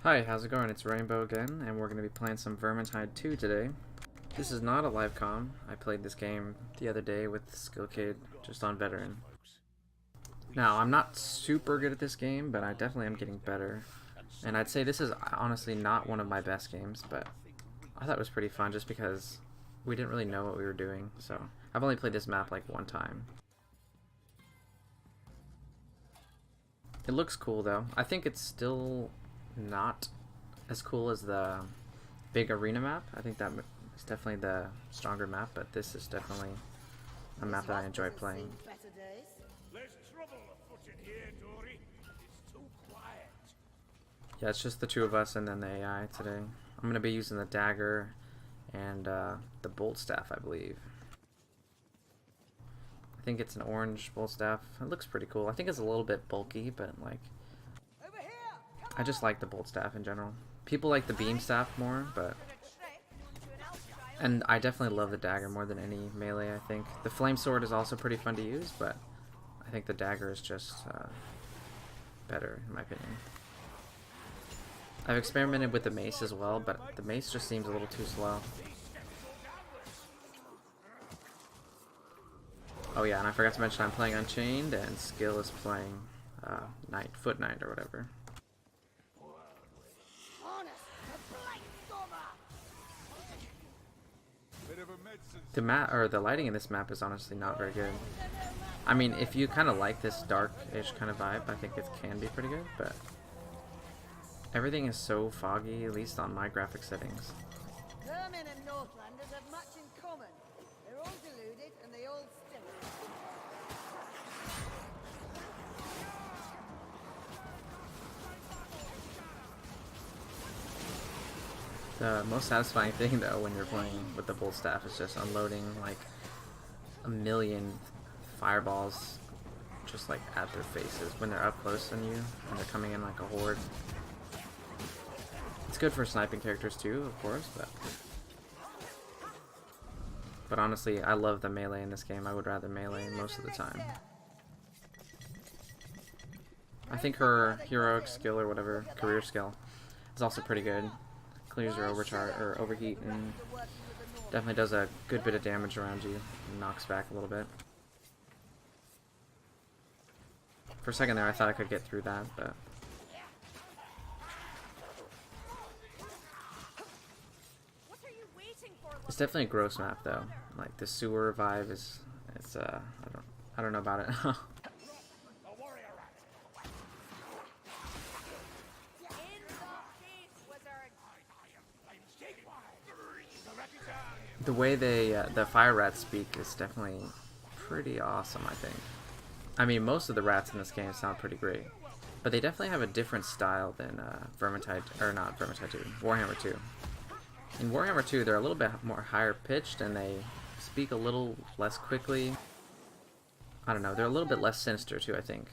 Hi, how's it going? It's Rainbow again, and we're going to be playing some Vermintide 2 today. This is not a live com. I played this game the other day with Skillkid, just on Veteran. Now, I'm not super good at this game, but I definitely am getting better. And I'd say this is honestly not one of my best games, but I thought it was pretty fun just because we didn't really know what we were doing. So, I've only played this map like one time. It looks cool though. I think it's still not as cool as the big arena map. I think that is definitely the stronger map, but this is definitely a map that I enjoy playing. Yeah, it's just the two of us and then the AI today. I'm going to be using the dagger and the bolt staff, I believe. I think it's an orange bolt staff. It looks pretty cool. I think it's a little bit bulky, but like, I just like the bolt staff in general. People like the beam staff more, but... And I definitely love the dagger more than any melee, I think. The flame sword is also pretty fun to use, but I think the dagger is just better, in my opinion. I've experimented with the mace as well, but the mace just seems a little too slow. Oh yeah, and I forgot to mention I'm playing Unchained, and Skill is playing Foot Knight or whatever. The lighting in this map is honestly not very good. I mean, if you kind of like this dark-ish kind of vibe, I think it can be pretty good, but everything is so foggy, at least on my graphic settings. Vermin and Northlanders have much in common. They're all deluded and they all stink. The most satisfying thing though when you're playing with the bolt staff is just unloading like a million fireballs just like at their faces when they're up close on you and they're coming in like a horde. It's good for sniping characters too, of course, but honestly I love the melee in this game. I would rather melee most of the time. I think her heroic skill or whatever, career skill, is also pretty good. Clears your overheat and definitely does a good bit of damage around you and knocks back a little bit. For a second there I thought I could get through that, but it's definitely a gross map though. Like the sewer vibe is, I don't know about it. The way the fire rats speak is definitely pretty awesome, I think. I mean, most of the rats in this game sound pretty great, but they definitely have a different style than Vermintide, or not Vermintide 2, Warhammer 2. In Warhammer 2, they're a little bit more higher pitched and they speak a little less quickly. I don't know, they're a little bit less sinister too, I think.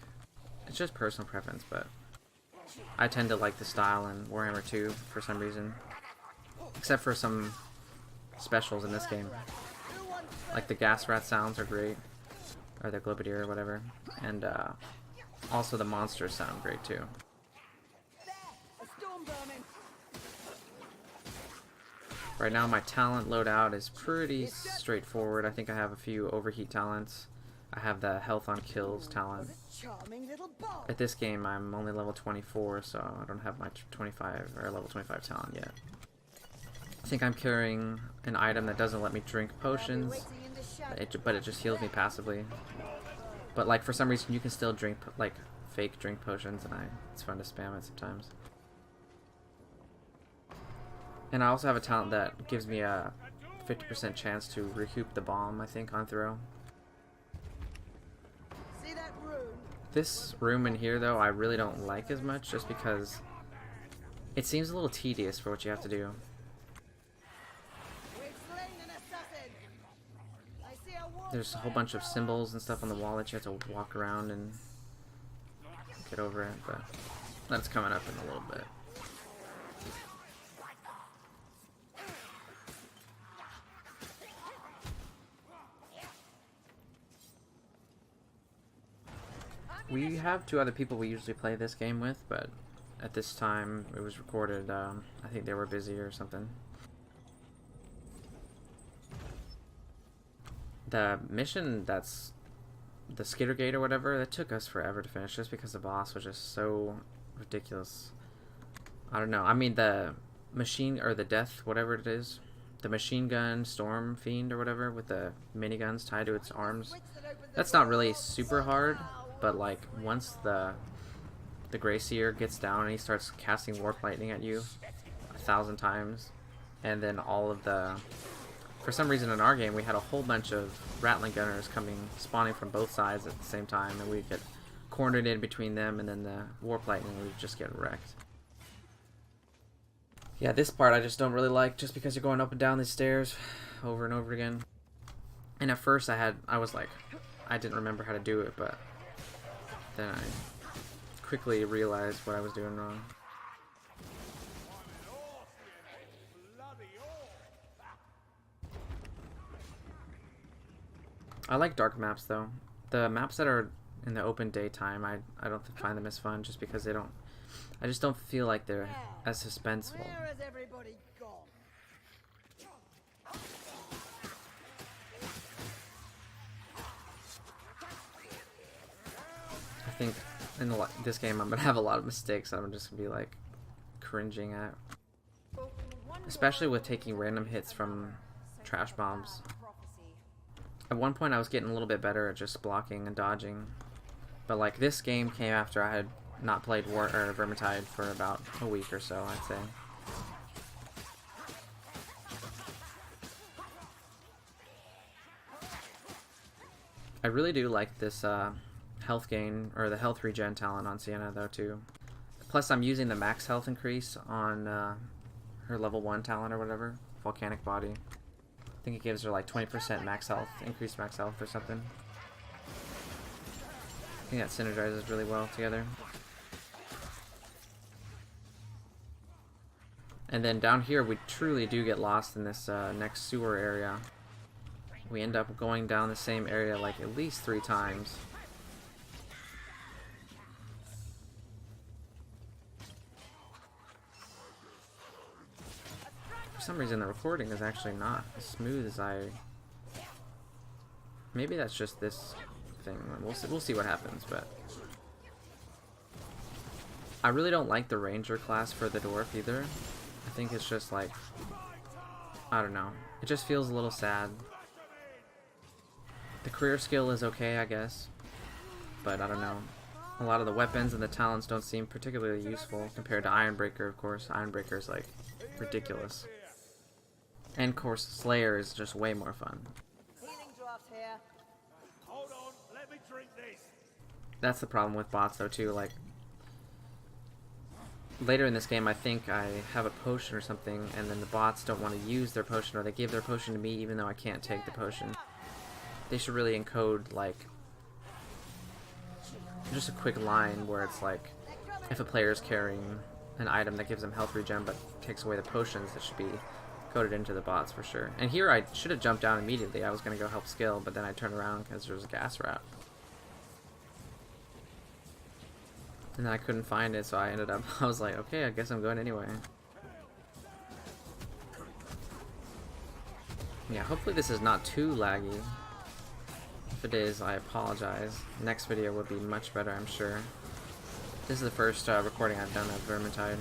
It's just personal preference, but I tend to like the style in Warhammer 2 for some reason. Except for some specials in this game. Like the gas rat sounds are great, or the globadier or whatever, and also the monsters sound great too. Right now my talent loadout is pretty straightforward. I think I have a few overheat talents. I have the health on kills talent. At this game I'm only level 24, so I don't have my 25 or level 25 talent yet. I think I'm carrying an item that doesn't let me drink potions, but it just heals me passively. But like for some reason you can still drink like fake drink potions, and it's fun to spam it sometimes. And I also have a talent that gives me a 50% chance to recoup the bomb, I think, on throw. This room in here though I really don't like as much, just because it seems a little tedious for what you have to do. There's a whole bunch of symbols and stuff on the wall that you have to walk around and get over it, but that's coming up in a little bit. We have two other people we usually play this game with, but at this time it was recorded. I think they were busy or something. The mission that's the Skitter Gate or whatever, that took us forever to finish just because the boss was just so ridiculous. I don't know. I mean, the machine, or the death, whatever it is, the machine gun storm fiend or whatever with the miniguns tied to its arms, that's not really super hard, but like once the Grey Seer gets down and he starts casting warp lightning at you 1,000 times, and then all of the, for some reason in our game we had a whole bunch of Rattling Gunners spawning from both sides at the same time, and we'd get cornered in between them, and then the warp lightning would just get wrecked. Yeah, this part I just don't really like, just because you're going up and down these stairs over and over again. And at first I was like, I didn't remember how to do it, but then I quickly realized what I was doing wrong. I like dark maps though. The maps that are in the open daytime, I don't find them as fun, just because I just don't feel like they're as suspenseful. Where has everybody gone? I think in this game I'm gonna have a lot of mistakes that I'm just gonna be like cringing at, especially with taking random hits from trash bombs. At one point I was getting a little bit better at just blocking and dodging, but like this game came after I had not played Vermintide for about a week or so, I'd say. I really do like this health gain, or the health regen talent on Sienna though too. Plus I'm using the max health increase on her level 1 talent or whatever, Volcanic Body. I think it gives her like 20% max health, increased max health or something. I think that synergizes really well together. And then down here we truly do get lost in this next sewer area. We end up going down the same area like at least 3 times. For some reason the recording is actually not as smooth as maybe that's just this thing. We'll see what happens, but I really don't like the Ranger class for the Dwarf either. I think it's just like, I don't know, it just feels a little sad. The career skill is okay, I guess, but I don't know. A lot of the weapons and the talents don't seem particularly useful compared to Ironbreaker, of course. Ironbreaker is like ridiculous. And of course Slayer is just way more fun. Healing draft here. Hold on, let me drink this. That's the problem with bots though too, like later in this game I think I have a potion or something, and then the bots don't want to use their potion, or they give their potion to me even though I can't take the potion. They should really encode like just a quick line where it's like, if a player is carrying an item that gives them health regen but takes away the potions, it should be coded into the bots for sure. And here I should have jumped down immediately. I was going to go help Skill, but then I turned around because there was a gas rat. And then I couldn't find it, so I ended up, I was like, okay, I guess I'm going anyway. Yeah, hopefully this is not too laggy. If it is, I apologize. Next video will be much better, I'm sure. This is the first recording I've done of Vermintide.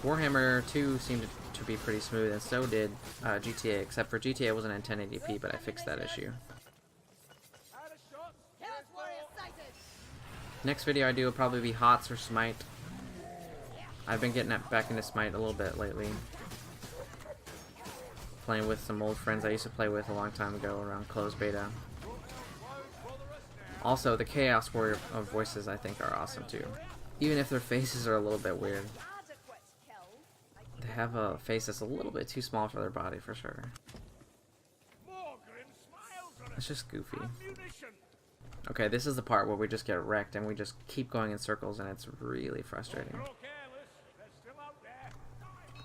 Warhammer 2 seemed to be pretty smooth, and so did GTA, except for GTA wasn't in 1080p, but I fixed that issue. Next video I do will probably be HOTS or Smite. I've been getting back into Smite a little bit lately. Playing with some old friends I used to play with a long time ago around closed beta. Also, the Chaos Warrior voices I think are awesome too. Even if their faces are a little bit weird. They have a face that's a little bit too small for their body for sure. It's just goofy. Okay, this is the part where we just get wrecked and we just keep going in circles, and it's really frustrating.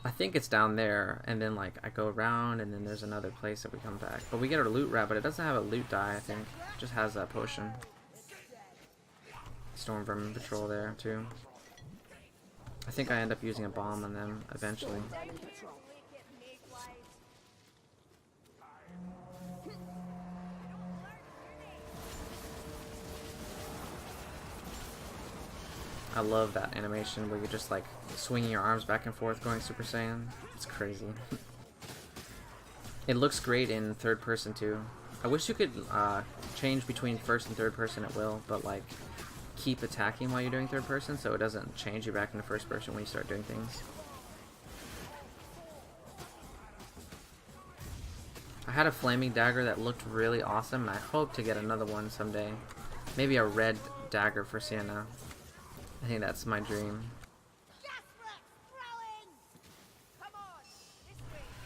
I think it's down there, and then like I go around, and then there's another place that we come back. But we get our loot rat, but it doesn't have a loot die, I think. It just has that potion. Storm Vermin Patrol there too. I think I end up using a bomb on them eventually. I love that animation where you're just like swinging your arms back and forth going Super Saiyan. It's crazy. It looks great in third person too. I wish you could change between first and third person at will, but like keep attacking while you're doing third person so it doesn't change you back into first person when you start doing things. I had a flaming dagger that looked really awesome and I hope to get another one someday. Maybe a red dagger for Sienna. I think that's my dream.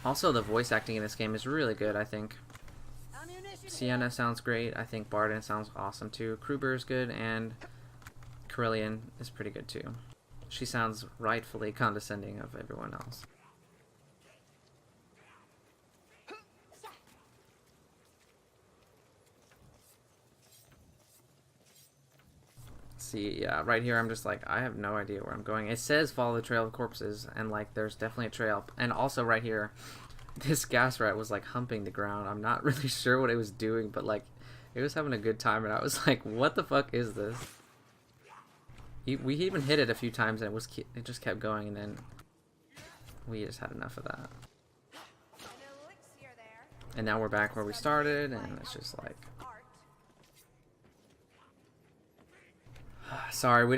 Also, the voice acting in this game is really good, I think. Sienna sounds great. I think Barden sounds awesome too. Kruber is good, and Kerillian is pretty good too. She sounds rightfully condescending of everyone else. See, yeah, right here I'm just like, I have no idea where I'm going. It says follow the trail of corpses, and like there's definitely a trail. And also right here, this gas rat was like humping the ground. I'm not really sure what it was doing, but like it was having a good time, and I was like, what the fuck is this? We even hit it a few times, and it just kept going, and then we just had enough of that. And now we're back where we started, and it's just like, sorry, we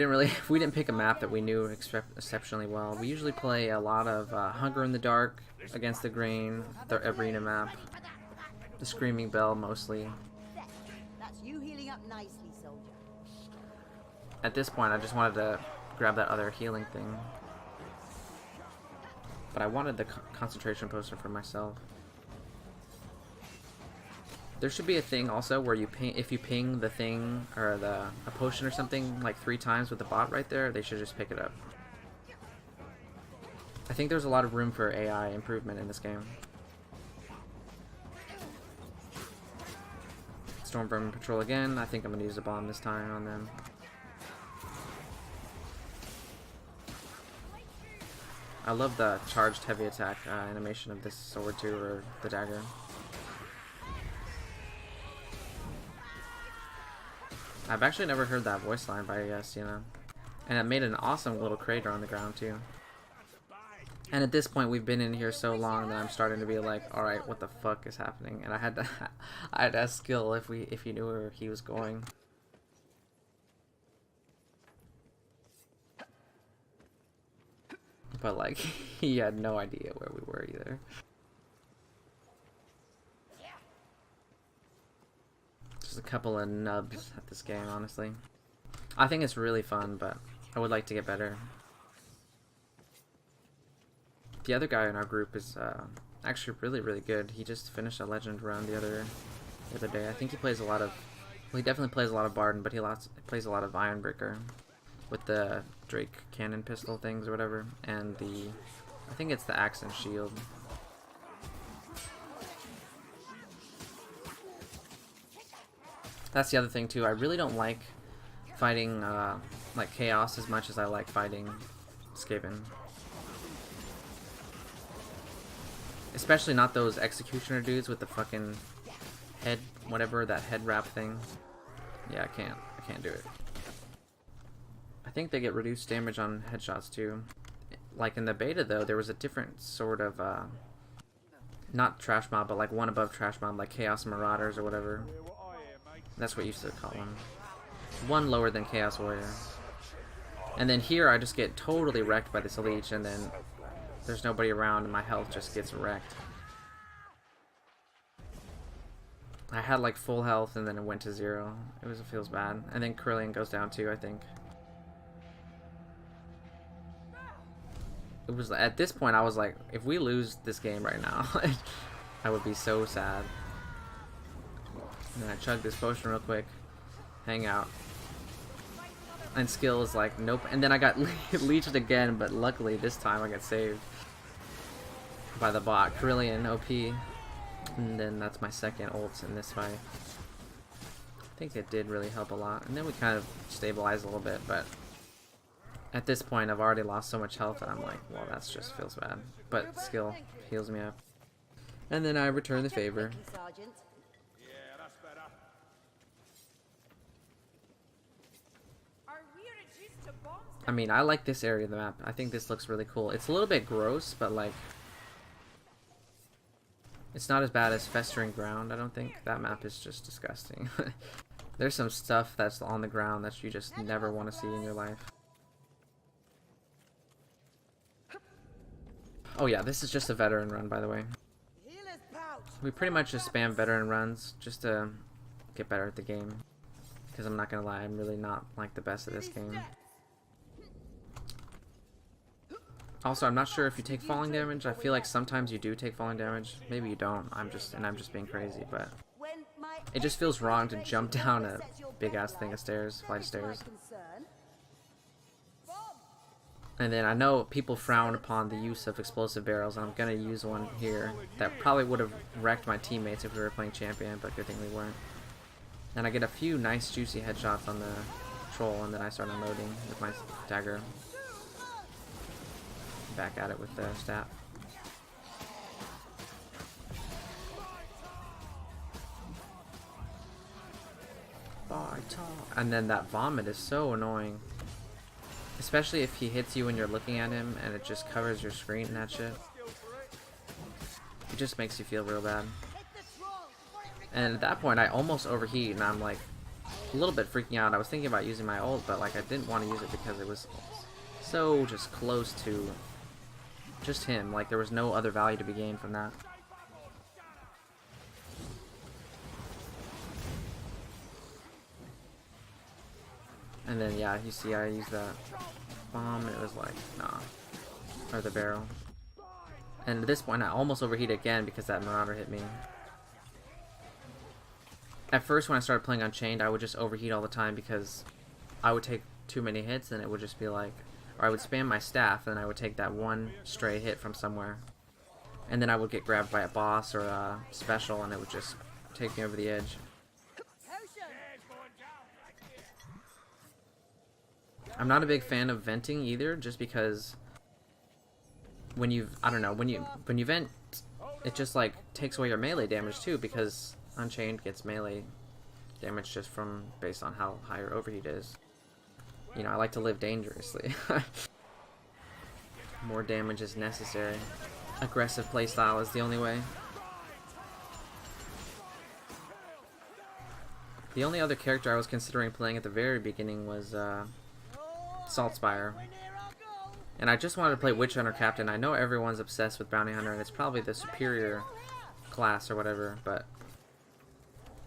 didn't pick a map that we knew exceptionally well. We usually play a lot of Hunger in the Dark, Against the Grain, the arena map, the Screaming Bell mostly. That's you healing up nicely, soldier. At this point, I just wanted to grab that other healing thing, but I wanted the concentration poster for myself. There should be a thing also where you ping, if you ping the thing or a potion or something like 3 times with the bot right there, they should just pick it up. I think there's a lot of room for AI improvement in this game. Stormvermin patrol again. I think I'm gonna use a bomb this time on them. I love the charged heavy attack animation of this sword too, or the dagger. I've actually never heard that voice line by Sienna. And it made an awesome little crater on the ground too. And at this point we've been in here so long that I'm starting to be like, alright, what the fuck is happening? And I had to ask Skill if he knew where he was going. But like he had no idea where we were either. Just a couple of nubs at this game, honestly. I think it's really fun, but I would like to get better. The other guy in our group is actually really good. He just finished a legend run the other day. I think he plays a lot of, well, he definitely plays a lot of Barden, but he plays a lot of Ironbreaker with the Drake cannon pistol things or whatever, and I think it's the axe and shield. That's the other thing too. I really don't like fighting like Chaos as much as I like fighting Skaven. Especially not those Executioner dudes with the fucking head, whatever, that head wrap thing. Yeah, I can't do it. I think they get reduced damage on headshots too. Like in the beta though, there was a different sort of, not trash mob, but like one above trash mob, like Chaos Marauders or whatever. That's what you used to call them. One lower than Chaos Warrior. And then here I just get totally wrecked by this Leech, and then there's nobody around and my health just gets wrecked. I had like full health and then it went to 0. It feels bad. And then Kerillian goes down too, I think. It was at this point I was like, if we lose this game right now, I would be so sad. And then I chugged this potion real quick. Hang out. And Skill is like, nope. And then I got leeched again, but luckily this time I got saved by the bot. Kerillian OP. And then that's my second ult in this fight. I think it did really help a lot. And then we kind of stabilized a little bit, but At this point, I've already lost so much health that I'm like, well, that just feels bad. But skill heals me up. And then I return the favor. Thank you, Sergeant. Yeah, that's better. Are we reduced to bombs? I mean, I like this area of the map. I think this looks really cool. It's a little bit gross, but like, it's not as bad as Festering Ground, I don't think. That map is just disgusting. There's some stuff that's on the ground that you just never want to see in your life. Oh yeah, this is just a veteran run, by the way. Healer's pouch. We pretty much just spam veteran runs just to get better at the game. Because I'm not gonna lie, I'm really not like the best at this game. Also, I'm not sure if you take falling damage. I feel like sometimes you do take falling damage. Maybe you don't. I'm just being crazy, but it just feels wrong to jump down a big ass thing of stairs, flight of stairs. And then I know people frown upon the use of explosive barrels, and I'm gonna use one here that probably would have wrecked my teammates if we were playing champion, but good thing we weren't. And I get a few nice juicy headshots on the troll, and then I start unloading with my dagger. Back at it with the staff. And then that vomit is so annoying. Especially if he hits you when you're looking at him and it just covers your screen and that shit. It just makes you feel real bad. And at that point I almost overheat and I'm like a little bit freaking out. I was thinking about using my ult, but like I didn't want to use it because it was so just close to just him. Like there was no other value to be gained from that. And then yeah, you see I used that bomb and it was like, nah. Or the barrel. And at this point I almost overheated again because that Marauder hit me. At first when I started playing Unchained I would just overheat all the time because I would take too many hits and it would just be like, or I would spam my staff and I would take that one stray hit from somewhere. And then I would get grabbed by a boss or a special and it would just take me over the edge. I'm not a big fan of venting either, just because when you when you vent, it just like takes away your melee damage too, because Unchained gets melee damage just from based on how high your overheat is. You know, I like to live dangerously. More damage is necessary. Aggressive playstyle is the only way. The only other character I was considering playing at the very beginning was Saltspire. And I just wanted to play Witch Hunter Captain. I know everyone's obsessed with Bounty Hunter and it's probably the superior class or whatever, but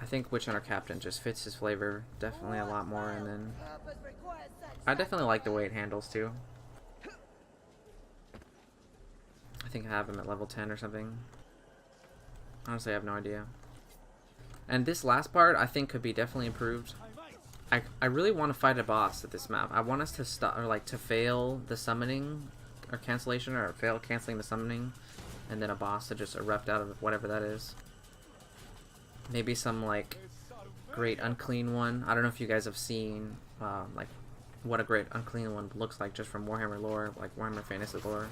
I think Witch Hunter Captain just fits his flavor definitely a lot more, and then I definitely like the way it handles too. I think I have him at level 10 or something. Honestly, I have no idea. And this last part I think could be definitely improved. I really want to fight a boss at this map. I want us to stop, or like to fail the summoning or cancellation, or fail canceling the summoning, and then a boss to just erupt out of whatever that is. Maybe some like great unclean one. I don't know if you guys have seen like what a great unclean one looks like just from Warhammer lore, like Warhammer Fantasy lore.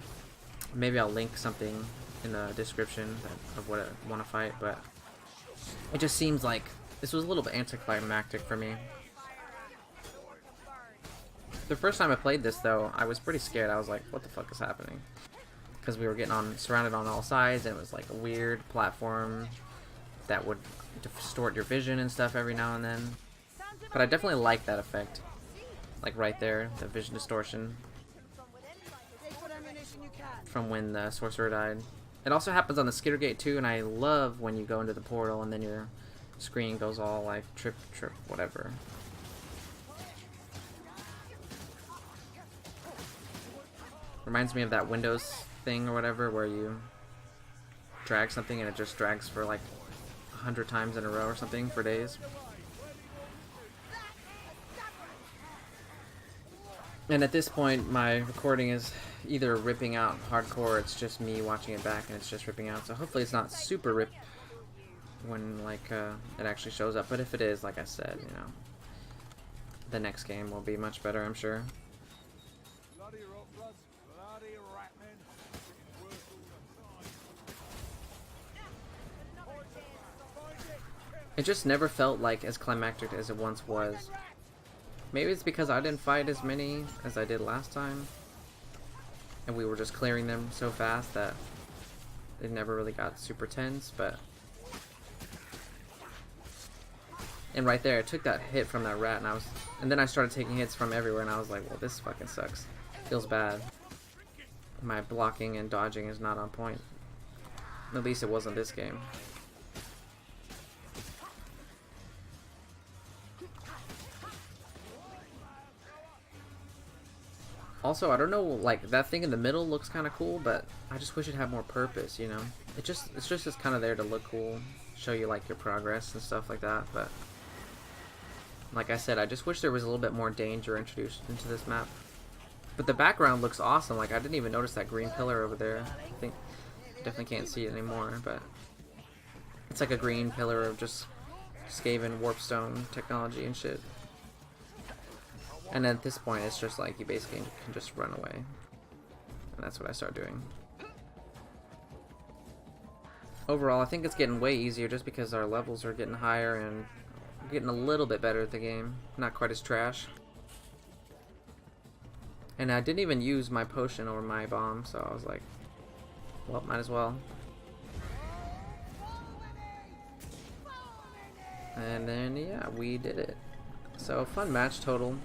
Maybe I'll link something in the description of what I want to fight, but it just seems like this was a little bit anticlimactic for me. The first time I played this though, I was pretty scared. I was like, what the fuck is happening? Because we were getting surrounded on all sides, and it was like a weird platform that would distort your vision and stuff every now and then. But I definitely like that effect. Like right there, the vision distortion from when the sorcerer died. It also happens on the Skitter Gate too, and I love when you go into the portal and then your screen goes all like trip, whatever. Reminds me of that Windows thing or whatever where you drag something and it just drags for like 100 times in a row or something for days. And at this point my recording is either ripping out hardcore, or it's just me watching it back and it's just ripping out. So hopefully it's not super rip when like it actually shows up. But if it is, like I said, you know, the next game will be much better, I'm sure. It just never felt like as climactic as it once was. Maybe it's because I didn't fight as many as I did last time, and we were just clearing them so fast that it never really got super tense, but... And right there, I took that hit from that rat, and then I started taking hits from everywhere, and I was like, well, this fucking sucks. Feels bad. My blocking and dodging is not on point. At least it wasn't this game. Also, I don't know, like, that thing in the middle looks kind of cool, but I just wish it had more purpose, you know? It's just kind of there to look cool, show you, like, your progress and stuff like that, but... Like I said, I just wish there was a little bit more danger introduced into this map. But the background looks awesome, like, I didn't even notice that green pillar over there. I think, definitely can't see it anymore, but... It's like a green pillar of just Skaven warpstone technology and shit. And at this point, it's just like you basically can just run away. And that's what I start doing. Overall, I think it's getting way easier just because our levels are getting higher and getting a little bit better at the game. Not quite as trash. And I didn't even use my potion or my bomb, so I was like, well, might as well. And then, yeah, we did it. So, fun match total.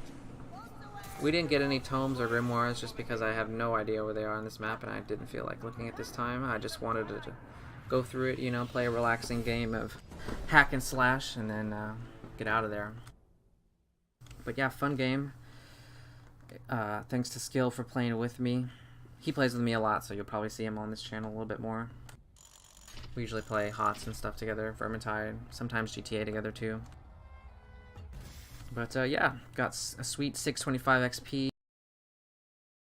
We didn't get any tomes or grimoires just because I have no idea where they are on this map and I didn't feel like looking at this time. I just wanted to go through it, you know, play a relaxing game of hack and slash and then get out of there. But yeah, fun game. Thanks to Skill for playing with me. He plays with me a lot, so you'll probably see him on this channel a little bit more. We usually play HOTS and stuff together, Vermintide, sometimes GTA together too. But yeah, got a sweet 625 XP.